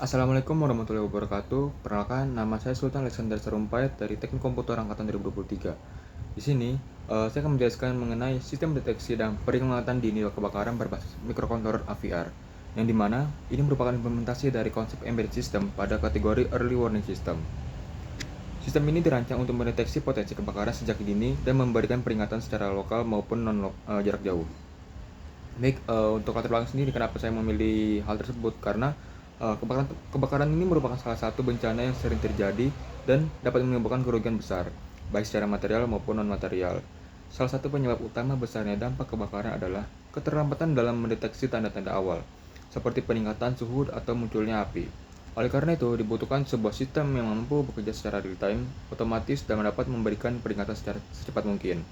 Assalamualaikum warahmatullahi wabarakatuh. Perkenalkan, nama saya Sultan Alexander Sarumpait dari Teknik Komputer Angkatan 2023. Di sini, saya akan menjelaskan mengenai sistem deteksi dan peringatan dini kebakaran berbasis microcontroller AVR, yang dimana ini merupakan implementasi dari konsep embedded system pada kategori early warning system. Sistem ini dirancang untuk mendeteksi potensi kebakaran sejak dini dan memberikan peringatan secara lokal maupun jarak jauh. Baik, untuk latar belakang sendiri kenapa saya memilih hal tersebut, karena kebakaran ini merupakan salah satu bencana yang sering terjadi dan dapat menimbulkan kerugian besar, baik secara material maupun non-material. Salah satu penyebab utama besarnya dampak kebakaran adalah keterlambatan dalam mendeteksi tanda-tanda awal, seperti peningkatan suhu atau munculnya api. Oleh karena itu, dibutuhkan sebuah sistem yang mampu bekerja secara real-time, otomatis, dan dapat memberikan peringatan secara secepat mungkin.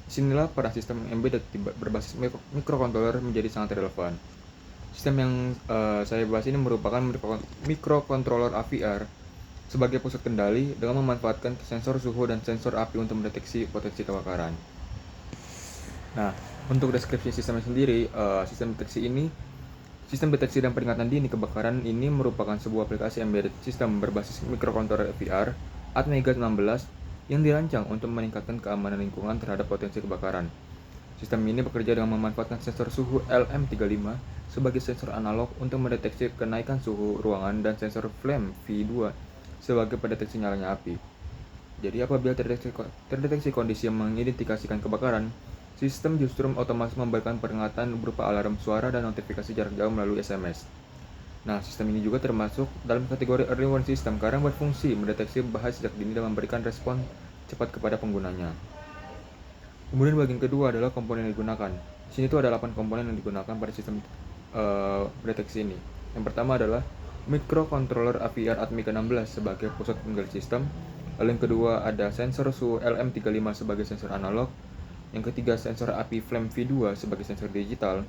Disinilah peran sistem embedded berbasis microcontroller menjadi sangat relevan. Sistem yang saya bahas ini merupakan microcontroller AVR sebagai pusat kendali dengan memanfaatkan sensor suhu dan sensor api untuk mendeteksi potensi kebakaran. Nah, untuk deskripsi sistemnya sendiri, sistem deteksi dan peringatan dini kebakaran ini merupakan sebuah aplikasi embedded sistem berbasis microcontroller AVR Atmega 16 yang dirancang untuk meningkatkan keamanan lingkungan terhadap potensi kebakaran. Sistem ini bekerja dengan memanfaatkan sensor suhu LM35 sebagai sensor analog untuk mendeteksi kenaikan suhu ruangan dan sensor flame V2 sebagai pendeteksi nyalanya api. Jadi apabila terdeteksi kondisi yang mengidentifikasikan kebakaran, sistem justru otomatis memberikan peringatan berupa alarm suara dan notifikasi jarak jauh melalui SMS. Nah, sistem ini juga termasuk dalam kategori early warning system karena berfungsi mendeteksi bahaya sejak dini dan memberikan respon cepat kepada penggunanya. Kemudian bagian kedua adalah komponen yang digunakan. Di sini tuh ada 8 komponen yang digunakan pada sistem deteksi ini. Yang pertama adalah microcontroller AVR Atmega 16 sebagai pusat pengendali sistem. Lalu yang kedua ada sensor suhu LM35 sebagai sensor analog. Yang ketiga sensor api flame V2 sebagai sensor digital.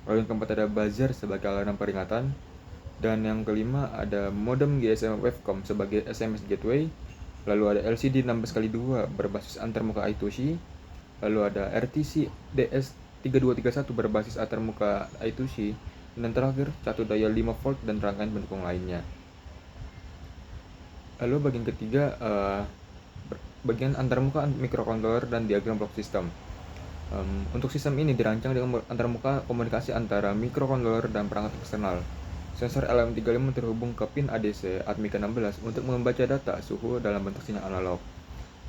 Lalu yang keempat ada buzzer sebagai alarm peringatan. Dan yang kelima ada modem GSM Wavecom sebagai SMS gateway. Lalu ada LCD 16x2 berbasis antarmuka I2C. Lalu ada RTC DS3231 berbasis antarmuka I2C. Dan terakhir catu daya 5V dan rangkaian pendukung lainnya. Lalu bagian ketiga bagian antarmuka microcontroller dan diagram block system. Untuk sistem ini dirancang dengan antarmuka komunikasi antara microcontroller dan perangkat eksternal. Sensor LM35 terhubung ke pin ADC Atmega 16 untuk membaca data suhu dalam bentuk sinyal analog.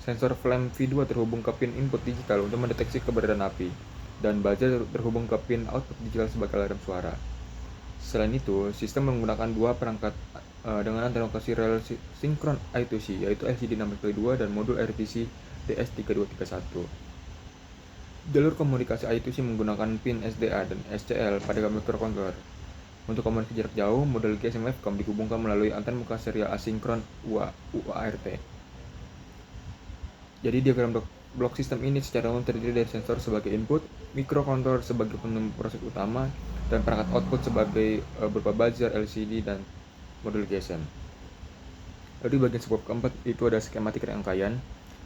Sensor flame V2 terhubung ke pin input digital untuk mendeteksi keberadaan api, dan buzzer terhubung ke pin output digital sebagai alarm suara. Selain itu, sistem menggunakan dua perangkat dengan antarmuka serial sinkron I2C, yaitu LCD 16x2 dan modul RTC DS3231. Jalur komunikasi I2C menggunakan pin SDA dan SCL pada microcontroller. Untuk komunikasi jarak jauh, model GSM Wavecom dihubungkan melalui antarmuka serial asinkron UART. Jadi diagram blok sistem ini secara umum terdiri dari sensor sebagai input, microcontroller sebagai penemu proses utama, dan perangkat output sebagai berupa buzzer, LCD, dan modul GSM. Lalu di bagian sebab keempat itu ada skematik rangkaian.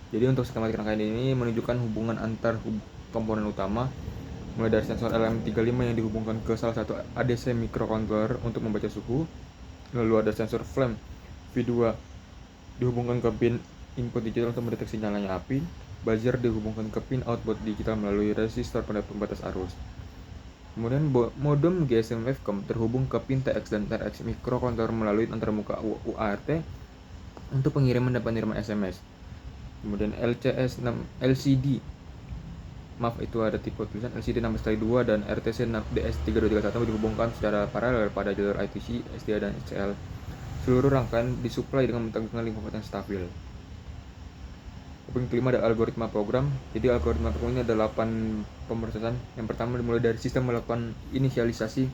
Jadi untuk skematik rangkaian ini menunjukkan hubungan antar komponen utama, mulai dari sensor LM35 yang dihubungkan ke salah satu ADC microcontroller untuk membaca suhu. Lalu ada sensor flame V2 dihubungkan ke pin input digital untuk mendeteksi nyalanya api. Buzzer dihubungkan ke pin output digital melalui resistor pada pembatas arus. Kemudian modem GSM Wavecom terhubung ke pin TX dan TRX microcontroller melalui antarmuka UART untuk pengiriman dan penerimaan SMS. Kemudian LCD itu ada tipe tulisan LCD 16x2 dan RTC DS3231 dihubungkan secara paralel pada jalur I2C, SDA, dan SCL. Seluruh rangkaian disuplai dengan tegangan 5 volt yang stabil. Yang kelima ada algoritma program. Jadi algoritma program ini ada 8 pemrosesan. Yang pertama dimulai dari sistem melakukan inisialisasi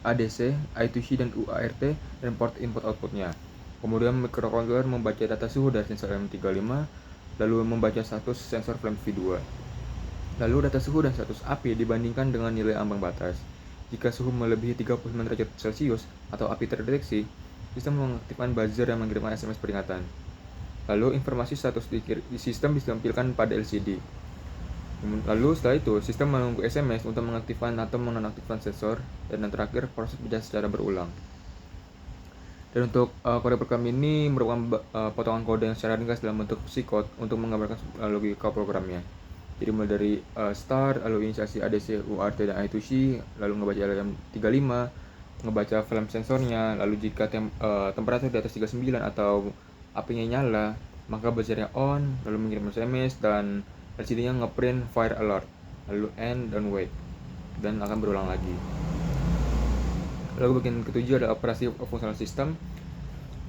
ADC, I2C, dan UART dan port input outputnya. Kemudian microcontroller membaca data suhu dari sensor M35, lalu membaca status sensor flame V2. Lalu data suhu dan status api dibandingkan dengan nilai ambang batas. Jika suhu melebihi 39 derajat Celcius atau api terdeteksi, sistem mengaktifkan buzzer yang mengirimkan SMS peringatan. Lalu informasi status di sistem ditampilkan pada LCD. Lalu setelah itu, sistem menunggu SMS untuk mengaktifkan atau menonaktifkan sensor, dan yang terakhir proses berjalan secara berulang. Dan untuk kode program ini merupakan potongan kode yang secara ringkas dalam bentuk psikot untuk menggambarkan logika programnya. Jadi mulai dari start, lalu inisiasi ADC, UART, dan I2C, lalu ngebaca LM35, ngebaca flame sensornya, lalu jika temperatur di atas 39 atau apinya nyala, maka buzzernya on, lalu mengirim SMS, dan LCD-nya ngeprint fire alert, lalu end dan wait, dan akan berulang lagi. Lalu bagian ketujuh adalah operasi fungsional sistem.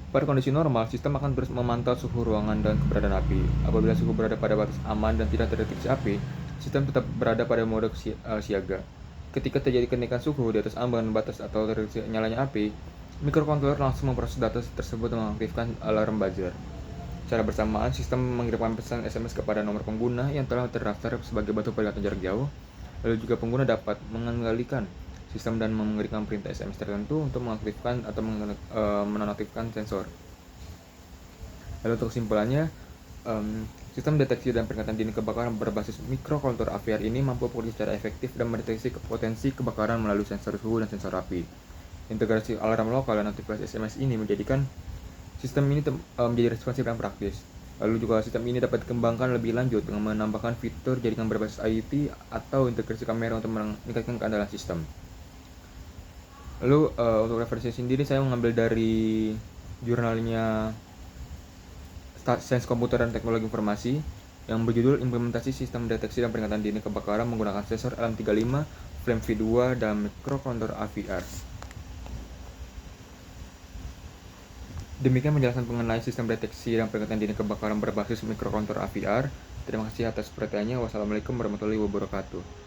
Pada kondisi normal, sistem akan terus memantau suhu ruangan dan keberadaan api. Apabila suhu berada pada batas aman dan tidak terdeteksi api, sistem tetap berada pada mode siaga. Ketika terjadi kenaikan suhu di atas ambang batas atau terdeteksi nyalanya api, mikrokontroler langsung memproses data tersebut dan mengaktifkan alarm buzzer. Secara bersamaan, sistem mengirimkan pesan SMS kepada nomor pengguna yang telah terdaftar sebagai batu peringatan jarak jauh. Lalu juga pengguna dapat mengendalikan sistem dan memberikan perintah SMS tertentu untuk mengaktifkan atau menonaktifkan sensor. Lalu untuk kesimpulannya, sistem deteksi dan peringatan dini kebakaran berbasis mikrokontroler AVR ini mampu bekerja secara efektif dan mendeteksi potensi kebakaran melalui sensor suhu dan sensor api. Integrasi alarm lokal dan aktivasi SMS ini menjadikan sistem ini menjadi responsif dan praktis. Lalu juga sistem ini dapat dikembangkan lebih lanjut dengan menambahkan fitur jaringan berbasis IoT atau integrasi kamera untuk meningkatkan keandalan sistem. Lalu untuk referensi sendiri saya mengambil dari jurnalnya Sains Komputer dan Teknologi Informasi yang berjudul Implementasi Sistem Deteksi dan Peringatan Dini Kebakaran menggunakan sensor LM35, Flame V2, dan mikrokontroler AVR. Demikian penjelasan mengenai sistem deteksi dan peringatan dini kebakaran berbasis mikrokontroler AVR. Terima kasih atas perhatiannya. Wassalamualaikum warahmatullahi wabarakatuh.